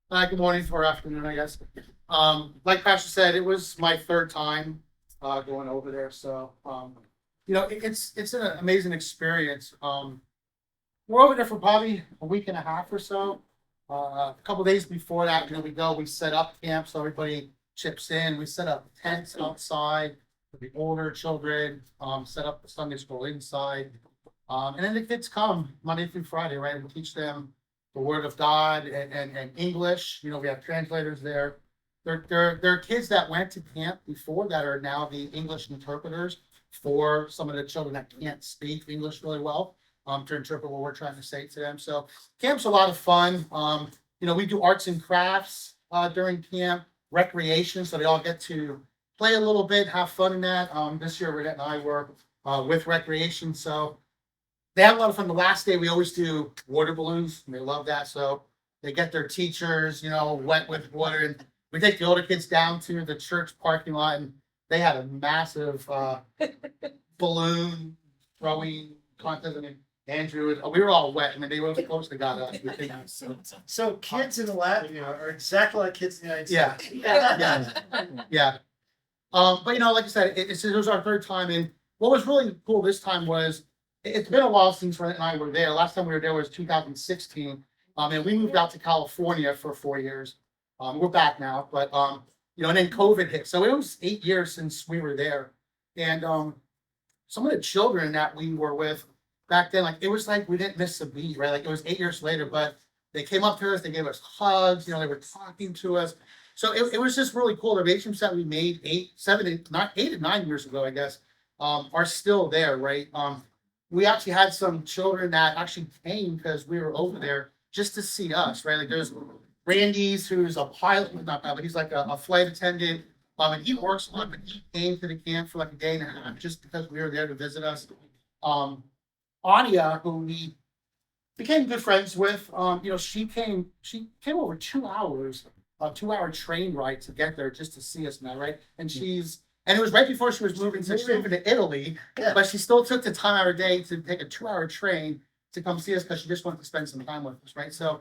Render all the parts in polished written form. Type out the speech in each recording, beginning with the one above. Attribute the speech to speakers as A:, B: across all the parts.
A: Good morning or afternoon, I guess. Like Pastor said, it was my third time going over there. So, it's an amazing experience. We're over there for probably a week and a half or so. A couple days before that, we set up camp so everybody chips in. We set up tents outside for the older children, set up the Sunday school inside. And then the kids come Monday through Friday, right? We teach them the Word of God and English. We have translators there. There are kids that went to camp before that are now the English interpreters for some of the children that can't speak English really well, to interpret what we're trying to say to them. So camp's a lot of fun. We do arts and crafts during camp, recreation, so they all get to play a little bit, have fun in that. This year, Renette and I were with recreation, so they have a lot of fun. The last day, we always do water balloons. And they love that. So they get their teachers, wet with water. And we take the older kids down to the church parking lot, and they had a massive balloon throwing contest. I mean, Andrew, we were all wet. I mean, they were close to got us.
B: So kids in Latvia are exactly like kids in the United
A: Yeah.
B: States.
A: Yeah. But like I said, it was our third time, and what was really cool this time was it's been a while since Rent and I were there. Last time we were there was 2016, and we moved out to California for 4 years. We're back now, but and then COVID hit, so it was 8 years since we were there, and some of the children that we were with back then, like it was like we didn't miss a beat, right? Like it was 8 years later, but they came up to us, they gave us hugs, they were talking to us. So it was just really cool. The relationships that we made 8 and 9 years ago, I guess, are still there, right? We actually had some children that actually came because we were over there just to see us, right? Like there's Randy's, who's a pilot, not pilot, but he's like a flight attendant. And he works a lot, but he came to the camp for like a day and a half just because we were there to visit us. Anya, who we became good friends with, she came over 2 hours, a 2 hour train ride to get there just to see us now, right? And it was right before she was moving to Italy,
B: Yeah.
A: but she still took the time out of her day to take a 2 hour train to come see us because she just wanted to spend some time with us, right? So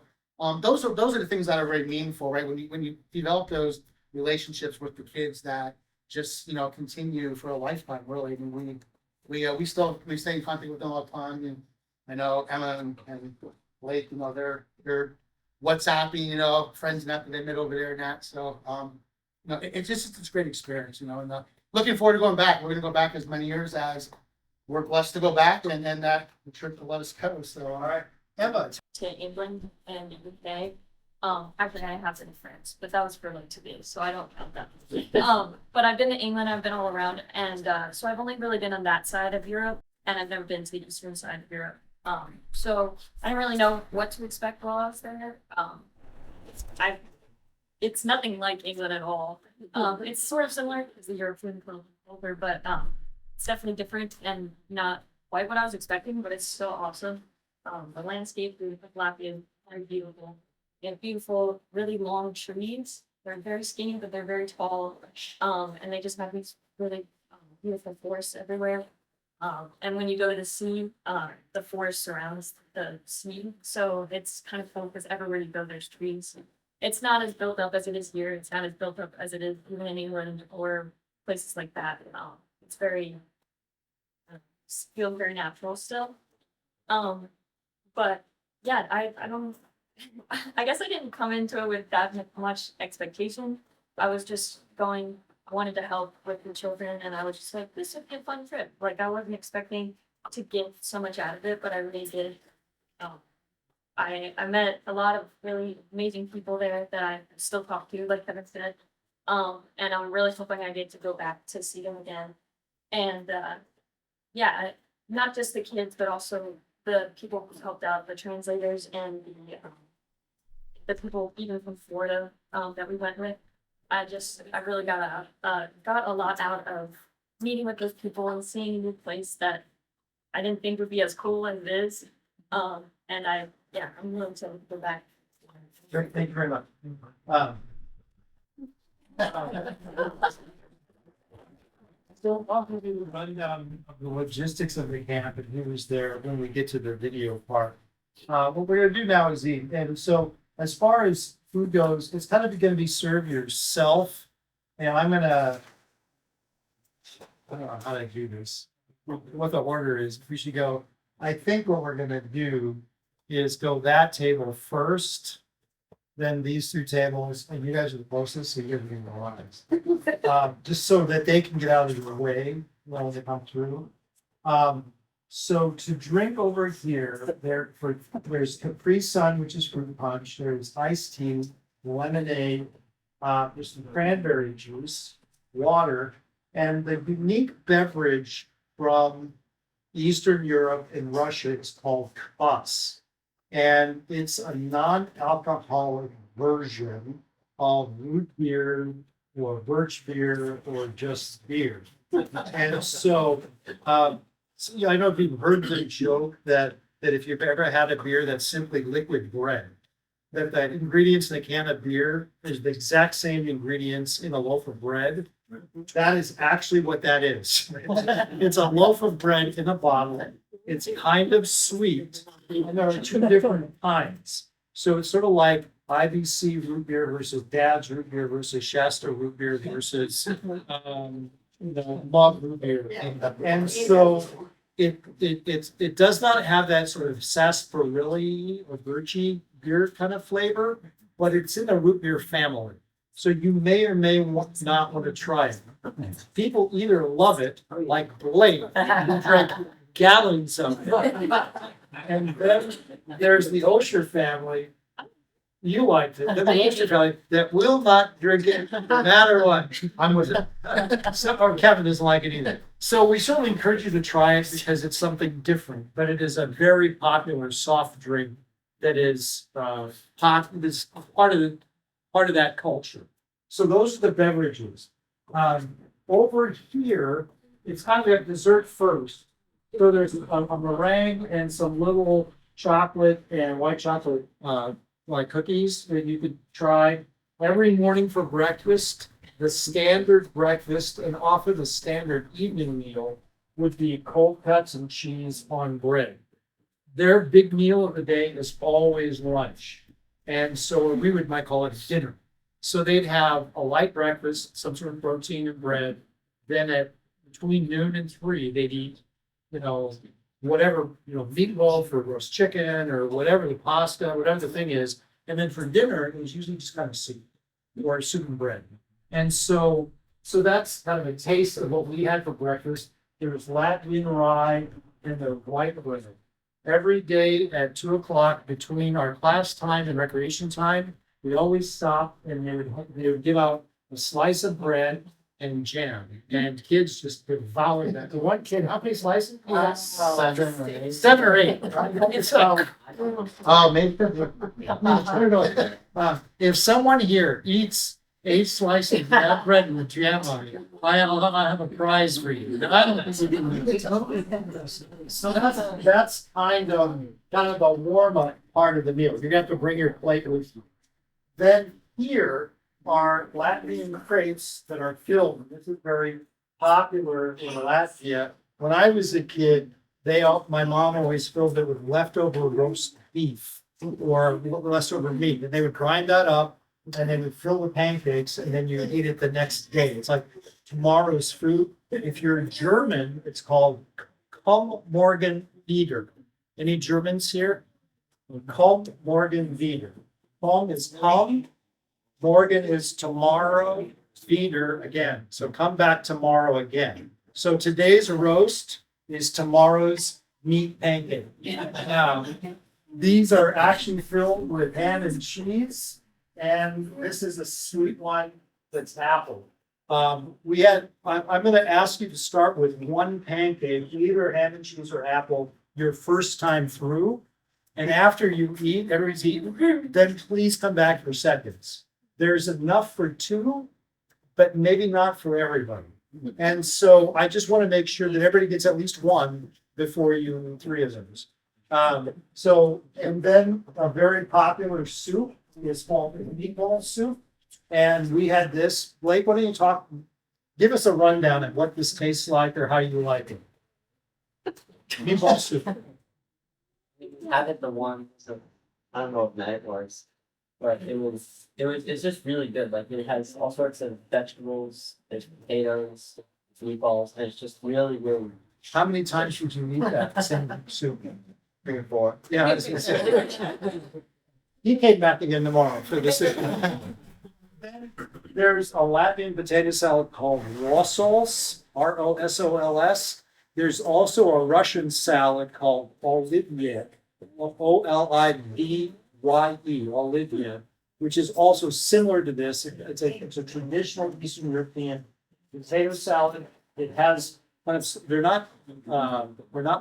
A: those are the things that are very meaningful, right? When you develop those relationships with the kids that just continue for a lifetime, really. I mean, we stay in contact with them all the time, and I know Emma and Blake, they're WhatsApping, friends that they met over there and that. So it's a great experience, and looking forward to going back. We're going to go back as many years as we're blessed to go back, and then that the church will let us go. So,
B: All right, Emma.
C: To England and the UK. Actually, I have been to France, but that was for like 2 days, so I don't count that. But I've been to England. I've been all around, and so I've only really been on that side of Europe, and I've never been to the eastern side of Europe. So I didn't really know what to expect while I was there. I It's nothing like England at all. It's sort of similar because the European culture, but it's definitely different and not quite what I was expecting. But it's so awesome. The landscape of Latvia are beautiful. They have beautiful, really long trees. They're very skinny, but they're very tall. And they just have these really beautiful forests everywhere. And when you go to the sea, the forest surrounds the sea, so it's kind of cool because everywhere you go, there's trees. It's not as built up as it is here. It's not as built up as it is even in England or places like that. It's very feels very natural still. Um, but yeah, I don't. I guess I didn't come into it with that much expectation. I was just going. I wanted to help with the children, and I was just like, this would be a fun trip. Like I wasn't expecting to get so much out of it, but I really did. Um, I met a lot of really amazing people there that I still talk to, like Kevin said. And I'm really hoping I get to go back to see them again. And yeah, not just the kids, but also the people who helped out, the translators and the people even from Florida that we went with. I really got a lot out of meeting with those people and seeing a new place that I didn't think would be as cool as it is. And I'm willing to go back.
B: Great, thank you very much. Um, So I'll give you a rundown of the logistics of the camp and who was there when we get to the video part. What we're gonna do now is and so as far as food goes, it's kind of gonna be serve yourself. And I don't know how to do this, what the order is. We should go, I think what we're gonna do is go that table first, then these two tables, and you guys are the closest, so you're gonna be the lines. Just so that they can get out of your way while they come through. So to drink over here, there's Capri Sun, which is fruit punch, there's iced tea, lemonade, there's some cranberry juice, water, and the unique beverage from Eastern Europe and Russia is called kvass. And it's a non-alcoholic version of root beer or birch beer or just beer. And so, yeah, I know if you've heard the joke that if you've ever had a beer that's simply liquid bread, that the ingredients in a can of beer is the exact same ingredients in a loaf of bread. That is actually what that is. It's a loaf of bread in a bottle. It's kind of sweet, and there are two different kinds. So it's sort of like IBC root beer versus Dad's root beer versus Shasta root beer versus mug root beer. And so it does not have that sort of sarsaparilla or birchy beer kind of flavor, but it's in the root beer family. So you may or may not want to try it. People either love it, like Blake, who drank gallons of it. And then there's the Osher family. You liked it. Then the Osher family that will not drink it no matter what. I'm with it. So, or Kevin doesn't like it either. So we certainly encourage you to try it because it's something different, but it is a very popular soft drink that is hot. It's part of that culture. So those are the beverages. Over here, it's kind of like dessert first. So there's a meringue and some little chocolate and white chocolate like cookies that you could try every morning for breakfast. The standard breakfast and often the standard evening meal would be cold cuts and cheese on bread. Their big meal of the day is always lunch. And so we might call it dinner. So they'd have a light breakfast, some sort of protein and bread. Then at between noon and 3, they'd eat, whatever, meatloaf or roast chicken or whatever the pasta, whatever the thing is. And then for dinner, it was usually just kind of soup or soup and bread. And so that's kind of a taste of what we had for breakfast. There was Latvian rye and the white bread. Every day at 2:00 between our class time and recreation time, we always stop and they would give out a slice of bread and jam. And kids just devoured that. The one kid, how many slices? 7 or 8. It's maybe. I don't know. If someone here eats 8 slices of that bread with jam on it, I have a prize for you. So that's kind of the warm up part of the meal. You're gonna have to bring your plate with you. Then here are Latvian crepes that are filled. This is very popular in Latvia. When I was a kid, my mom always filled it with leftover roast beef or leftover meat, and they would grind that up and they would fill the pancakes, and then you eat it the next day. It's like tomorrow's food. If you're German, it's called Komm morgen wieder. Any Germans here? Komm morgen wieder. Komm is come. Morgen is tomorrow. Wieder again. So come back tomorrow again. So today's roast is tomorrow's meat pancake. These are actually filled with ham and cheese. And this is a sweet one that's apple. I'm going to ask you to start with one pancake, either ham and cheese or apple, your first time through. And after you eat, everybody's eaten, then please come back for seconds. There's enough for 2, but maybe not for everybody. And so I just want to make sure that everybody gets at least one before you 3 of those. And then a very popular soup is called meatball soup. And we had this. Blake, why don't you give us a rundown of what this tastes like or how you like it. Meatball soup.
D: Have it the ones of, I don't know if night wars. but it's just really good. Like it has all sorts of vegetables, there's potatoes, meatballs, and it's just really, really.
B: How many times would you eat that same soup?
A: 3 and 4.
B: Yeah, I was gonna say. He came back again tomorrow for this. There's a Latvian potato salad called Rosols, Rosols. There's also a Russian salad called Olivye, Olivye, Olivye, which is also similar to this. It's a traditional Eastern European potato salad. It has kind of, they're not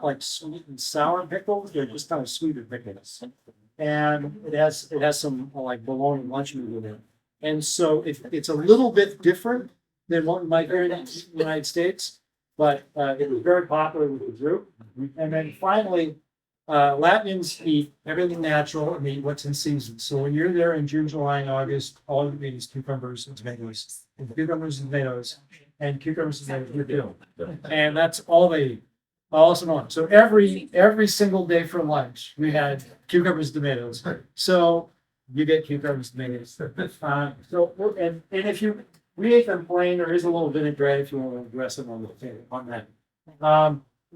B: like sweet and sour pickles. They're just kind of sweet and pickles. And it has some like bologna lunch meat in it. And so it's a little bit different than what you might hear in the United States, but it was very popular with the group. And then finally, Latvians eat everything natural and eat what's in season. So when you're there in June, July, and August, all you eat is cucumbers and tomatoes, and cucumbers and tomatoes, and cucumbers and tomatoes. You're deal. And that's all they eat. Also on. So every single day for lunch, we had cucumbers and tomatoes. So you get cucumbers and tomatoes. And if we ate them plain, there is a little vinaigrette if you want to dress them on that.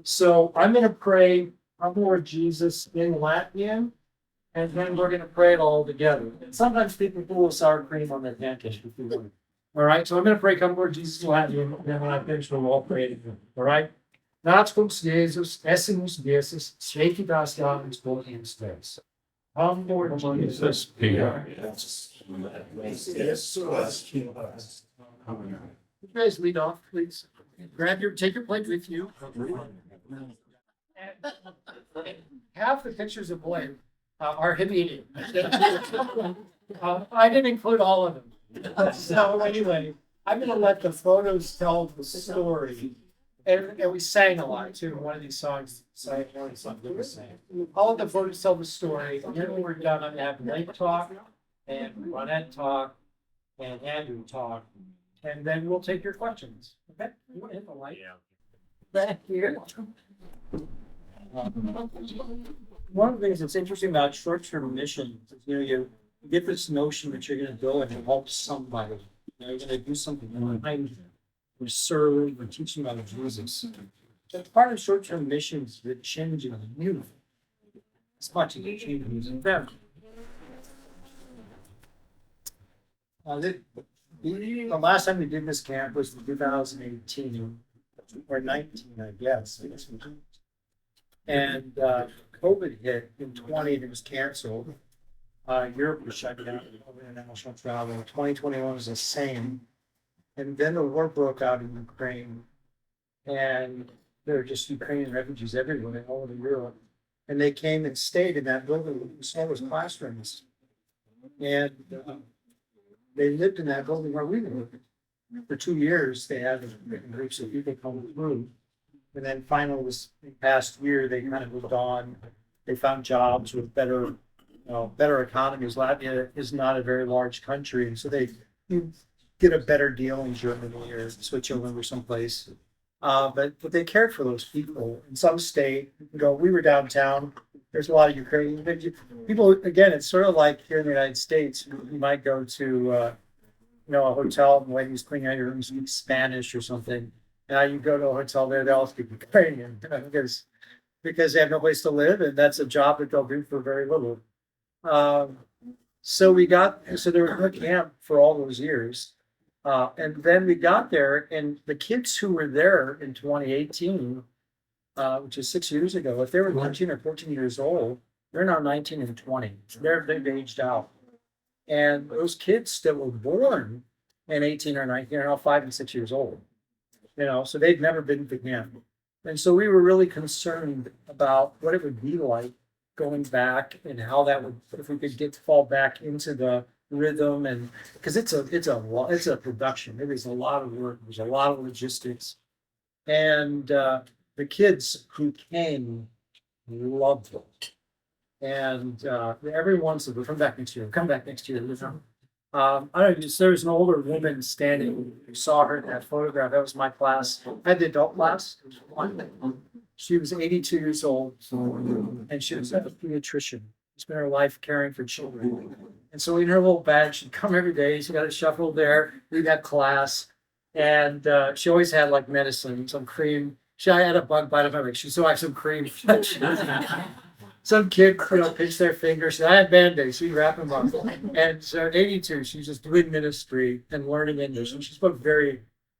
B: So I'm going to pray, our Lord Jesus, in Latvian, and then we're going to pray it all together. And sometimes people put a little sour cream on their pancakes if you want. All right, so I'm going to pray, come Lord Jesus, in Latvian, and then when I finish, we'll all pray it. All right? Nāc kungs Jēzus, esi mūsu Dievs, sveiki tās jaunas godības Tevs. Come, Lord Jesus, be our guest. You guys lead off, please. Take your plate with you. Half the pictures of Blaine are him eating. I didn't include all of them. So anyway, I'm going to let the photos tell the story. And we sang a lot too. One of these songs, I'll let the photos tell the story. And then when we're done, I'm going to have Blake talk, and Ronette talk, and Andrew talk. And then we'll take your questions. Okay? You want to hit the light?
D: Yeah.
B: Back here. One of the things that's interesting about short-term missions is, you get this notion that you're going to go and help somebody. You're going to do something behind you, or serve, or teach them about Jesus. But part of short-term missions is the changing of you. As much as it changes them. The last time we did this camp was in 2018 or 19, I guess. And COVID hit in 20 and it was canceled. Europe was shut down for international travel. 2021 was the same. And then the war broke out in Ukraine. And there were just Ukrainian refugees everywhere, all over Europe. And they came and stayed in that building. We saw those classrooms. And they lived in that building where we lived. For 2 years, they had groups of people come through. And then finally, this past year, they kind of moved on. They found jobs with better economies. Latvia is not a very large country, and so they get a better deal in Germany or Switzerland or someplace. But they cared for those people. And some stayed. We were downtown. There's a lot of Ukrainian people. Again, it's sort of like here in the United States. You might go to a hotel and the lady's cleaning out your room, speak Spanish or something. Now you go to a hotel there, they all speak Ukrainian because they have no place to live, and that's a job that they'll do for very little. So there was a camp for all those years. And then we got there, and the kids who were there in 2018, which is 6 years ago, if they were 13 or 14 years old, they're now 19 and 20. They've aged out. And those kids that were born in 18 or 19 are now 5 and 6 years old. So they'd never been to camp. And so we were really concerned about what it would be like going back and how that would, if we could fall back into the rhythm, and because it's a production. There is a lot of work. There's a lot of logistics. And the kids who came loved it. And every once in a while, come back next year. I don't know, there was an older woman standing. You saw her in that photograph. That was my class. I had the adult class. She was 82 years old, and she was a pediatrician. spent her life caring for children. And so in her little bag, she'd come every day. She got it shuffled there. We got class. And she always had like medicine, some cream. She had a bug bite of my leg. She still had some cream. Some kid, pinched their finger. She said, I had Band-Aids. So we wrap them up. And so at 82, she's just doing ministry and learning English. And she spoke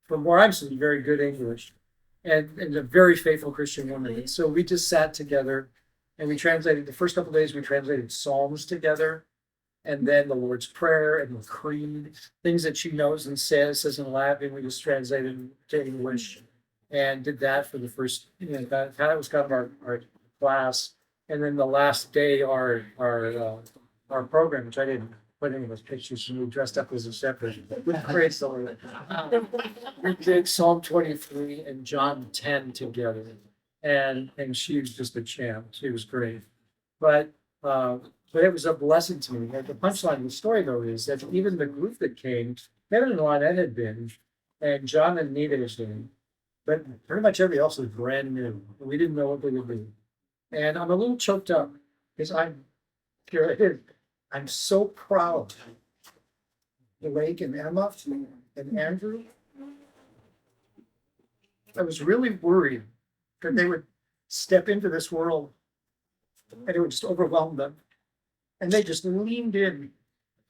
B: from where I'm sitting, very good English. And a very faithful Christian woman. And so we just sat together and we translated, the first couple of days, we translated Psalms together. And then the Lord's Prayer and the Creed, things that she knows and says in Latin, we just translated to English and did that for the first, that was kind of our class. And then the last day, our program, which I didn't put any of those pictures, and we dressed up as a shepherd. Praise the Lord. We did Psalm 23 and John 10 together. And she was just a champ. She was great. But it was a blessing to me. The punchline of the story, though, is that even the group that came, Kevin and Lonette had been, and John and Nita had been, but pretty much everybody else was brand new. We didn't know what they would be. And I'm a little choked up because I'm so proud of Blake and Emma and Andrew. I was really worried that they would step into this world and it would just overwhelm them. And they just leaned in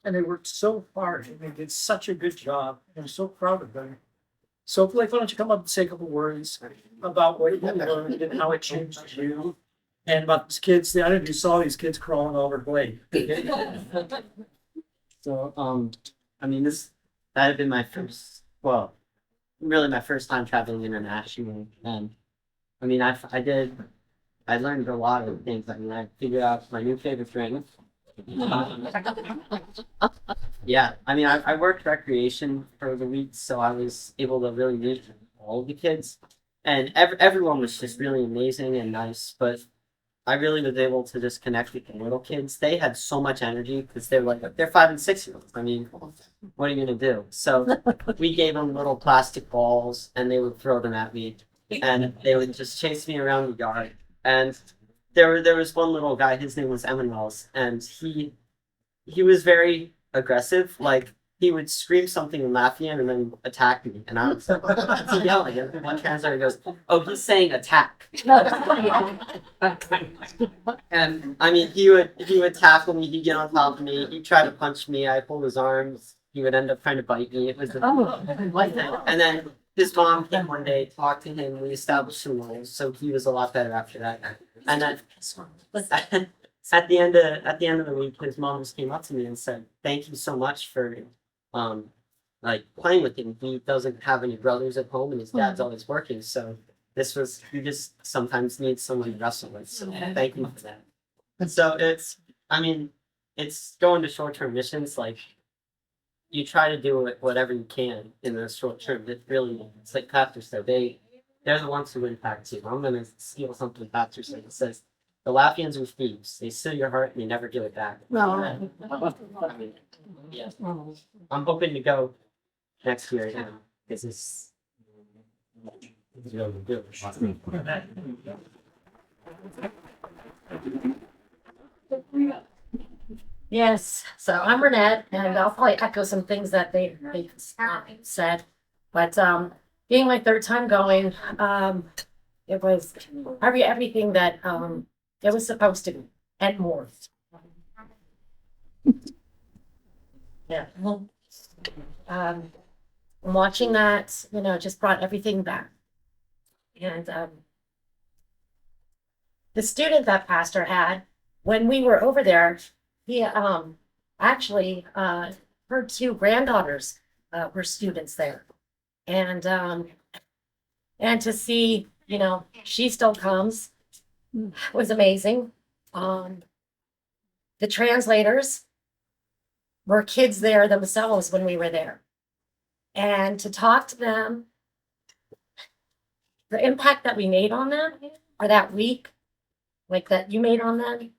B: and they worked so hard and they did such a good job. I'm so proud of them. So Blake, why don't you come up and say a couple words about what you learned and how it changed you? And about these kids, I don't know if you saw these kids crawling over Blake.
D: So, that had been my first, really my first time traveling internationally. And I learned a lot of things. I figured out my new favorite drink. I worked recreation for the week, so I was able to really meet all of the kids. And everyone was just really amazing and nice, but I really was able to just connect with the little kids. They had so much energy because they're 5 and 6 year olds. What are you gonna do? So we gave them little plastic balls and they would throw them at me and they would just chase me around the yard. And there was one little guy, his name was Emanuel's, and he was very aggressive. Like he would scream something in Latvian and then attack me. And I was yelling. And one translator goes, "Oh, he's saying attack." And he would tackle me, he'd get on top of me, he'd try to punch me, I'd pull his arms, he would end up trying to bite me. It was and then his mom came one day, talked to him, we established some rules, so he was a lot better after that. And then at the end of the week, his mom just came up to me and said, "Thank you so much for playing with him. He doesn't have any brothers at home and his dad's always working, so you just sometimes need someone to wrestle with. So thank you for that." And so it's going to short-term missions, like you try to do whatever you can in the short term. It's like Pastor said, they're the ones who impact you. I'm gonna steal something Pastor said. It says, "The Latvians are thieves. They steal your heart and they never give it back."
E: No.
D: Yeah. I'm hoping to go next year again because it's really good.
E: Yes, so I'm Renette, and I'll probably echo some things that they said. But being my third time going, it was everything that it was supposed to be and more. Yeah. Watching that, just brought everything back. And the student that Pastor had, when we were over there, he actually her 2 granddaughters were students there. And to see, she still comes was amazing. The translators were kids there themselves when we were there. And to talk to them, the impact that we made on them, or that week, like that you made on them,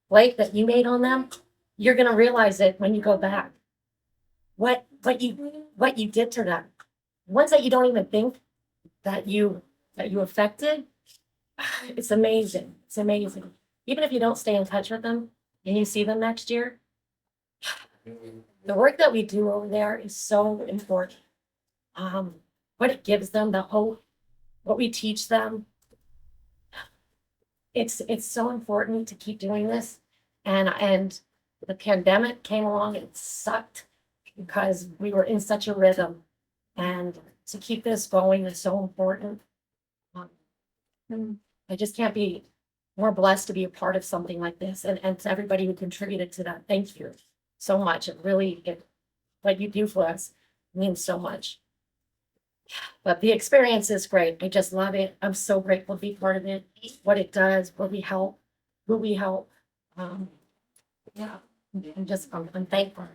E: Blake, that you made on them, you're gonna realize it when you go back. What you did to them. Ones that you don't even think that you affected, it's amazing. It's amazing. Even if you don't stay in touch with them, and you see them next year, the work that we do over there is so important. What it gives them, the hope, what we teach them. It's so important to keep doing this. And the pandemic came along and it sucked because we were in such a rhythm. And to keep this going is so important. I just can't be more blessed to be a part of something like this, and to everybody who contributed to that. Thank you so much. What you do for us means so much. But the experience is great. I just love it. I'm so grateful to be part of it. What it does, what we help, who we help. Yeah, I'm thankful.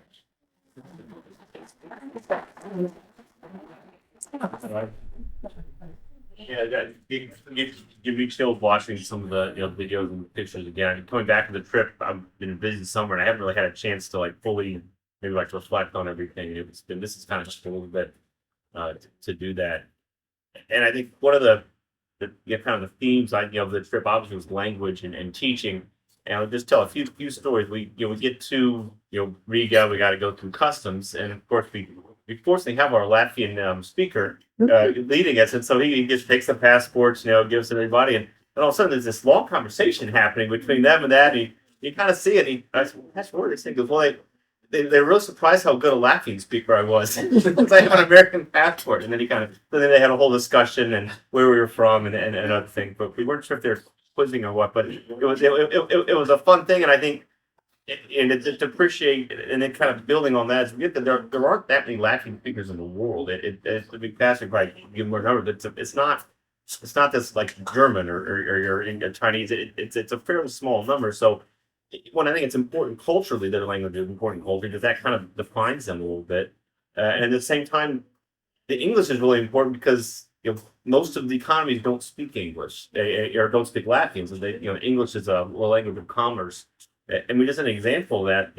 F: Yeah, give me chills watching some of the videos and pictures again. Coming back to the trip, I've been a busy summer and I haven't really had a chance to like fully maybe like reflect on everything. This is kind of just a little bit to do that. And I think one of the kind of the themes of the trip obviously was language and teaching. And I'll just tell a few stories. We get to Riga, we got to go through customs, and of course we fortunately have our Latvian speaker leading us, and so he just takes the passports, gives everybody, and all of a sudden there's this long conversation happening between them and that. And you kind of see it. I said, "That's what this thing goes." Well, they were real surprised how good a Latvian speaker I was because I have an American passport. And then then they had a whole discussion and where we were from and other things, but we weren't sure if they're quizzing or what. But it was a fun thing, and I think. And to appreciate, and then kind of building on that, is we get that there aren't that many Latvian speakers in the world. It's a big passage, right? Give more numbers. It's not this like German or Chinese. It's a fairly small number. So, I think it's important culturally, their language is important culturally because that kind of defines them a little bit. And at the same time, the English is really important because most of the economies don't speak English or don't speak Latvian. So English is a language of commerce. And we just an example that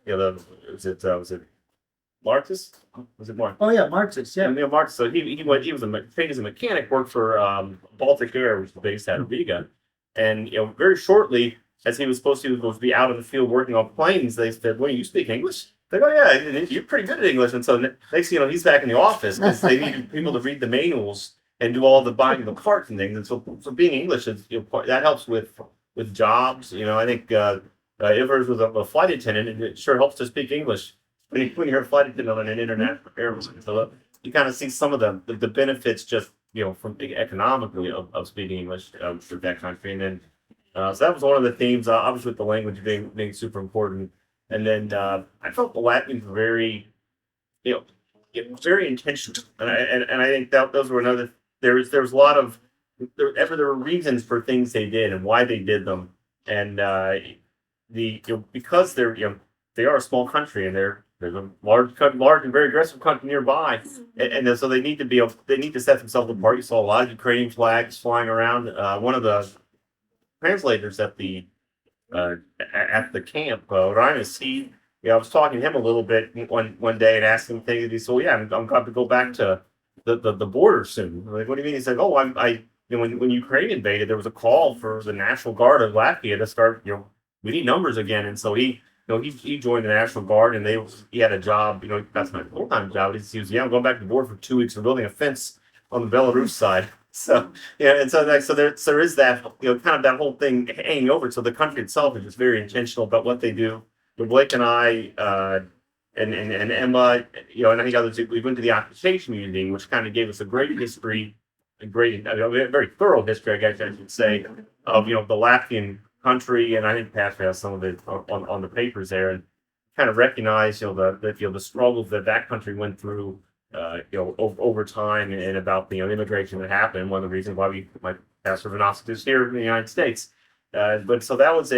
F: was it Marcus? Was it Marcus?
B: Oh yeah, Marxist, yeah.
F: Yeah, Marcus. So he was trained as a mechanic, worked for Baltic Air, which is based out of Riga, and very shortly as he was supposed to be out in the field working on planes, they said, "Well, you speak English?" They go, "Yeah, you're pretty good at English." And so next thing he's back in the office because they needed people to read the manuals and do all the buying of the parts and things. And so being English is that helps with jobs. I think if was a flight attendant, it sure helps to speak English when you're a flight attendant on an international airline. So you kind of see some of the benefits just from economically of speaking English for that country. And then so that was one of the themes, obviously with the language being super important. And then I felt the Latvians were very very intentional, and I think that those were another. There was a lot of there were reasons for things they did and why they did them, and because they are a small country and there's a large and very aggressive country nearby, and so they need to set themselves apart. You saw a lot of Ukrainian flags flying around. One of the translators at the camp, Ryan, I was talking to him a little bit one day and asked him things. And he said, "Well, yeah, I'm going to go back to the border soon." I'm like, "What do you mean?" He said, "Oh, when Ukraine invaded, there was a call for the National Guard of Latvia to start. We need numbers again." And so he joined the National Guard, and he had a job. That's my full time job. He was I'm going back to the border for 2 weeks. We're building a fence on the Belarus side. So and so there is that kind of that whole thing hanging over. So the country itself is just very intentional about what they do. But Blake and I and Emma, and I think others, we went to the Occupation Museum, which kind of gave us a great history, a very thorough history, I guess I should say, of the Latvian country, and I think Pastor has some of it on the papers there, and kind of recognize the struggles that country went through, over time, and about the immigration that happened. One of the reasons why my Pastor Vanassis is here in the United States, but so that was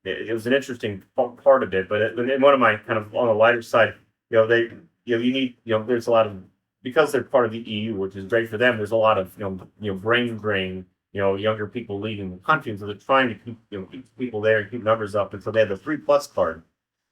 F: it was an interesting part of it. But in one of my kind of on the lighter side, you need there's a lot of, because they're part of the EU, which is great for them. There's a lot of brain drain. Younger people leaving the country, so they're trying to keep people there and keep numbers up. And so they have the 3+ card.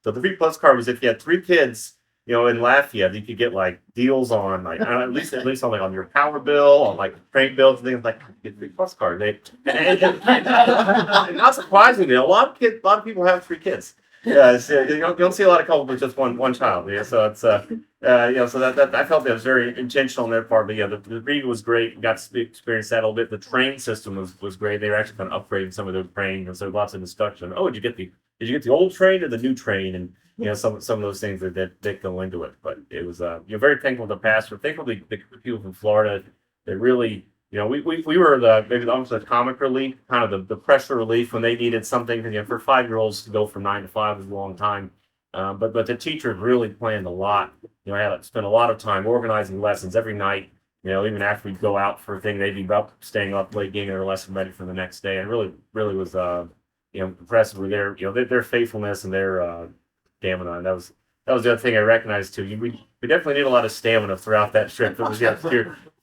F: So the 3+ card was if you had 3 kids in Latvia, you could get like deals on like at least on like on your power bill, on like train bills and things like get free bus card. And not surprisingly, a lot of people have 3 kids. Yeah, so you don't see a lot of couples with just one child. Yeah, so it's so that I felt that was very intentional on their part. But yeah, the read was great. Got to experience that a little bit. The train system was great. They were actually kind of upgrading some of their train, and so lots of discussion. Oh, did you get the old train or the new train? And some of those things that go into it. But it was very thankful to the pastor, thankful to the people from Florida that really we were maybe almost the comic relief, kind of the pressure relief when they needed something. For 5-year-olds to go from 9 to 5 is a long time. But the teachers really planned a lot. I had to spend a lot of time organizing lessons every night. Even after we'd go out for a thing, they'd be up, staying up late, getting their lesson ready for the next day. And really was impressive with their faithfulness and their stamina. And that was the other thing I recognized too. We definitely need a lot of stamina throughout that trip. It was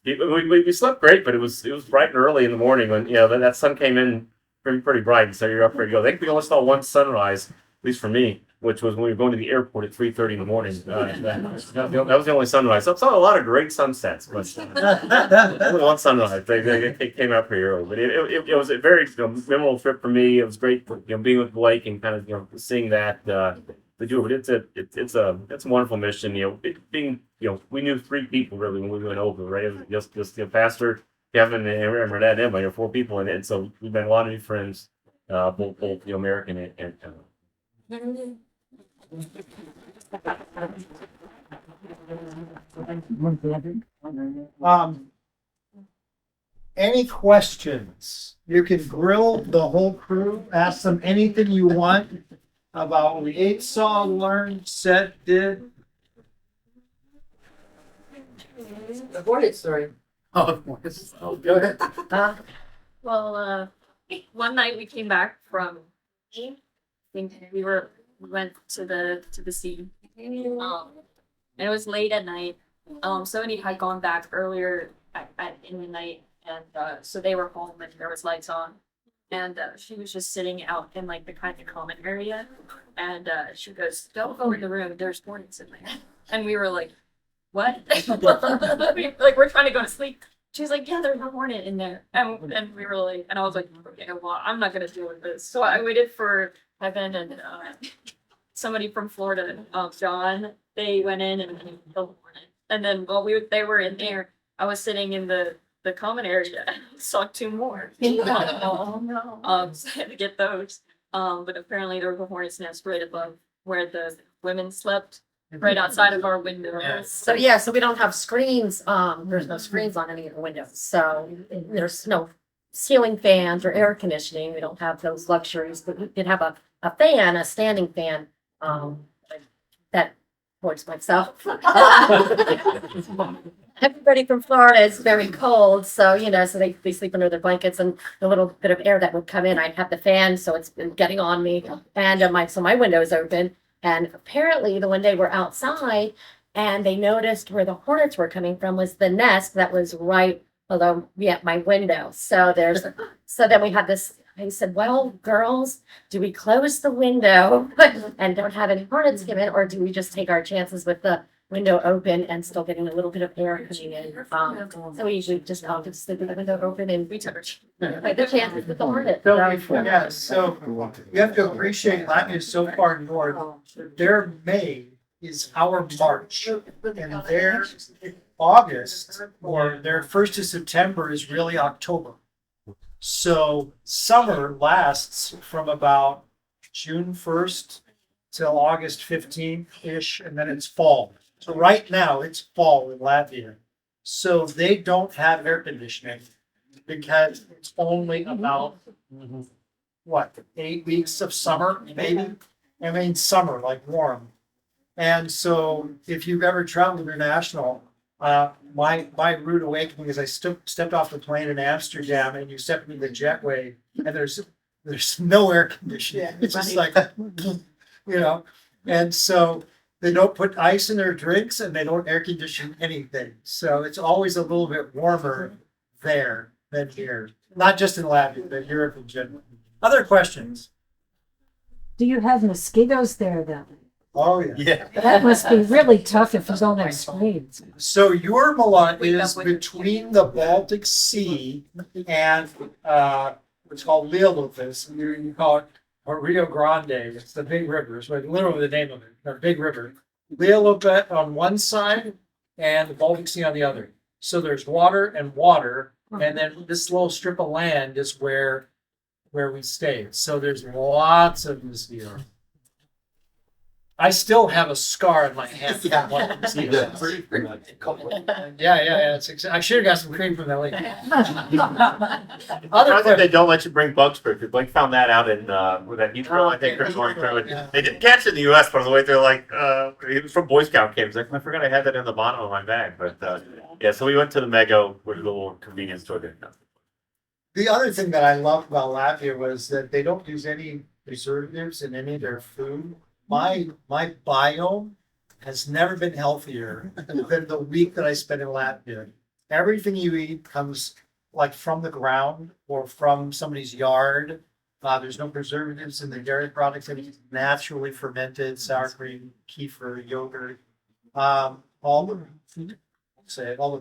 F: we slept great, but it was bright and early in the morning when that sun came in pretty bright, and so you're up ready to go. I think we only saw one sunrise, at least for me, which was when we were going to the airport at 3:30 in the morning. That was the only sunrise. So I saw a lot of great sunsets, but only one sunrise. They came out pretty early, but it was a very memorable trip for me. It was great, being with Blake and kind of seeing that. But it's a wonderful mission. We knew 3 people really when we went over, right? It was just Pastor Kevin and Renette and Emma, 4 people, and so we've made a lot of new friends, both American and.
B: Any questions? You can grill the whole crew, ask them anything you want about what we ate, saw, learned, said, did.
G: The Hornet story.
A: Oh, go ahead.
C: Well, one night we came back from, I think we went to the sea, and it was late at night. Somebody had gone back earlier in the night, and so they were home and there was lights on, and she was just sitting out in like the kind of common area, and she goes, "Don't go in the room. There's hornets in there," and we were like, "What?" We're trying to go to sleep. She's like, "Yeah, there's a hornet in there," and we were like, and I was like, "Okay, well, I'm not gonna deal with this." So I waited for Kevin and somebody from Florida, John. They went in and killed the hornet. And then while they were in there, I was sitting in the common area. Saw 2 more.
E: Oh, no.
C: So I had to get those. But apparently there was a hornet's nest right above where the women slept, right outside of our window.
E: So we don't have screens. There's no screens on any of the windows. So there's no ceiling fans or air conditioning. We don't have those luxuries, but we did have a fan, a standing fan, that towards myself. Everybody from Florida is very cold, so so they sleep under their blankets, and the little bit of air that would come in, I'd have the fan, so it's been getting on me, and my window is open, and apparently the one day we're outside, and they noticed where the hornets were coming from was the nest that was right below my window. So then we had this. I said, "Well, girls, do we close the window and don't have any hornets come in, or do we just take our chances with the window open and still getting a little bit of air coming in?" So we usually just opted to sleep with the window open and we took the chances with the hornet.
B: So you have to appreciate Latvia is so far north. Their May is our March, and their August or their 1st of September is really October. So summer lasts from about June 1st till August 15th-ish, and then it's fall. So right now it's fall in Latvia. So they don't have air conditioning because it's only about 8 weeks of summer, maybe? I mean, summer, like warm. And so if you've ever traveled international, my rude awakening is I stepped off the plane in Amsterdam, and you step into the jetway, and there's no air conditioning. It's just like, and so they don't put ice in their drinks, and they don't air condition anything. So it's always a little bit warmer there than here. Not just in Latvia, but Europe in general. Other questions?
G: Do you have mosquitoes there then?
B: Oh, yeah.
A: Yeah.
H: That must be really tough if you don't have screens.
B: So Jurmala
C: Wake
B: is
C: up with-
B: between the Baltic Sea and what's called Lieluvas. You call it or Rio Grande. It's the big river. It's literally the name of it. The big river. Lieluva on one side and the Baltic Sea on the other. So there's water and water, and then this little strip of land is where we stay. So there's lots of mosquitoes. I still have a scar on my hand.
A: Yeah.
B: One mosquito. Yeah. I should have got some cream from that lady.
F: I
B: Other
F: think they don't let you bring bug spray. Because Blake found that out in with that Heathrow. I think they're going through it. They didn't catch it in the U.S. But on the way they're like, it was from Boy Scout camp. He's like, I forgot I had that in the bottom of my bag. But yeah, so we went to the Mego, with a little convenience store there.
B: The other thing that I loved about Latvia was that they don't use any preservatives in any of their food. My biome has never been healthier than the week that I spent in Latvia. Everything you eat comes like from the ground or from somebody's yard. There's no preservatives in the dairy products. It's naturally fermented, sour cream, kefir, yogurt. All the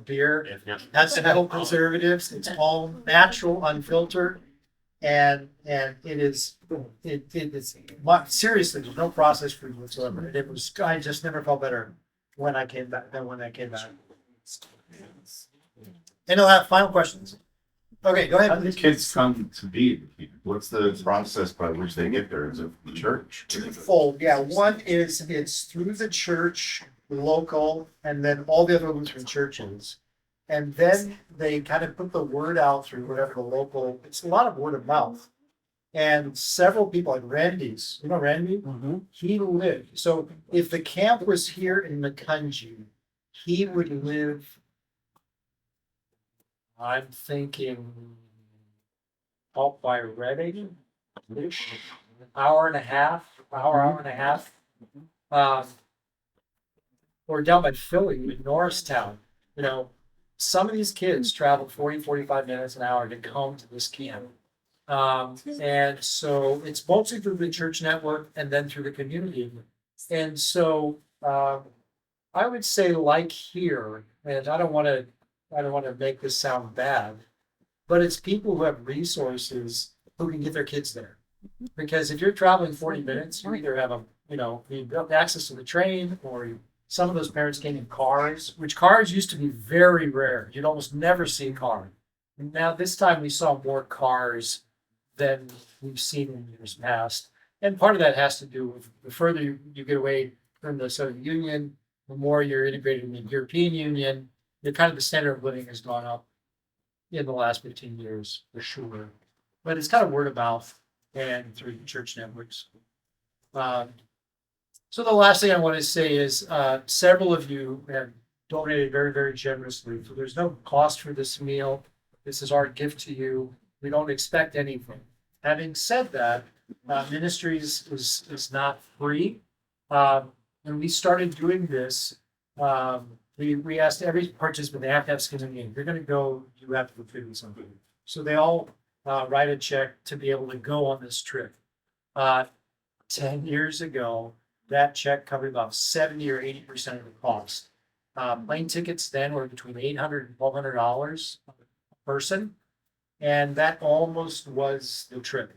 B: beer has no preservatives. It's all natural, unfiltered, and it is seriously, there's no processed food whatsoever. And I just never felt better when I came back than when I came back. And I'll have final questions. Okay, go
I: How do the
B: ahead.
I: kids come to be? What's the process by which they get there? Is it the church?
B: Twofold, yeah. One is it's through the church, local, and then all the other Lutheran churches. And then they kind of put the word out through whatever the local, it's a lot of word of mouth. And several people, like Randy's, you know Randy? He lived, so if the camp was here in Makunji, he would live, I'm thinking, out by Reading, hour and a half. Or down by Philly, in Norristown, some of these kids travel 40, 45 minutes an hour to come to this camp. And so it's mostly through the church network and then through the community. And so I would say like here, and I don't want to make this sound bad, but it's people who have resources who can get their kids there. Because if you're traveling 40 minutes, you either have you have access to the train, or some of those parents came in cars, which cars used to be very rare. You'd almost never see a car. And now this time we saw more cars than we've seen in years past. And part of that has to do with the further you get away from the Soviet Union, the more you're integrated in the European Union, the kind of the standard of living has gone up in the last 15 years for sure. But it's kind of word of mouth and through church networks. So the last thing I want to say is several of you have donated very, very generously. So there's no cost for this meal. This is our gift to you. We don't expect anything. Having said that, ministries is not free. When we started doing this, we asked every participant, they have to have skin in the game. If you're going to go, you have to contribute something. So they all write a check to be able to go on this trip. 10 years ago, that check covered about 70 or 80% of the cost. Plane tickets then were between $800 and $1,200 a person, and that almost was the trip.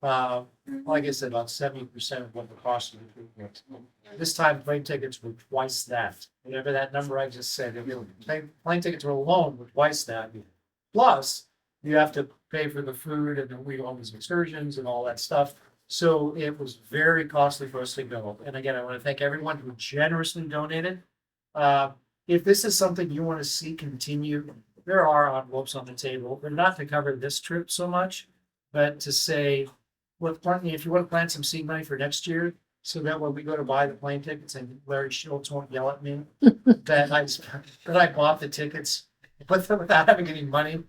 B: Like I said, about 70% of what the cost of the trip was. This time, plane tickets were twice that. Whatever that number I just said, plane tickets were alone were twice that. Plus, you have to pay for the food and then we go on these excursions and all that stuff. So it was very costly for us to go. And again, I want to thank everyone who generously donated. If this is something you want to see continue, there are envelopes on the table. They're not to cover this trip so much, but to say, if you want to plan some seed money for next year, so that when we go to buy the plane tickets and Larry Schultz won't yell at me that I bought the tickets without having any money.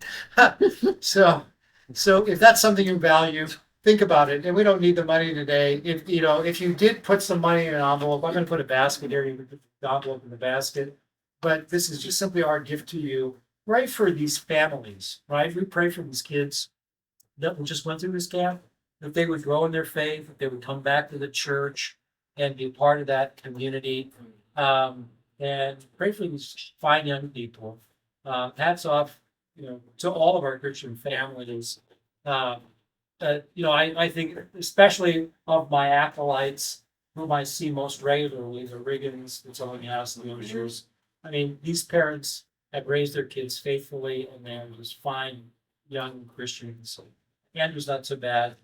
B: So if that's something you value, think about it. And we don't need the money today. If you did put some money in an envelope, I'm going to put a basket here. You can put the envelope in the basket. But this is just simply our gift to you, right? For these families, right? We pray for these kids that just went through this camp, that they would grow in their faith, that they would come back to the church, and be part of that community. And pray for these fine young people. Hats off, to all of our Christian families. I think especially of my acolytes, whom I see most regularly, the Riggins, the Tillinghast, the Osiers. I mean, these parents have raised their kids faithfully, and they're just fine young Christians. Andrew's not so bad.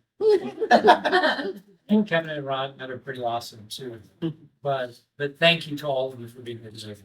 B: And Kevin and Ron that are pretty awesome too. But thank you to all of you for being here today.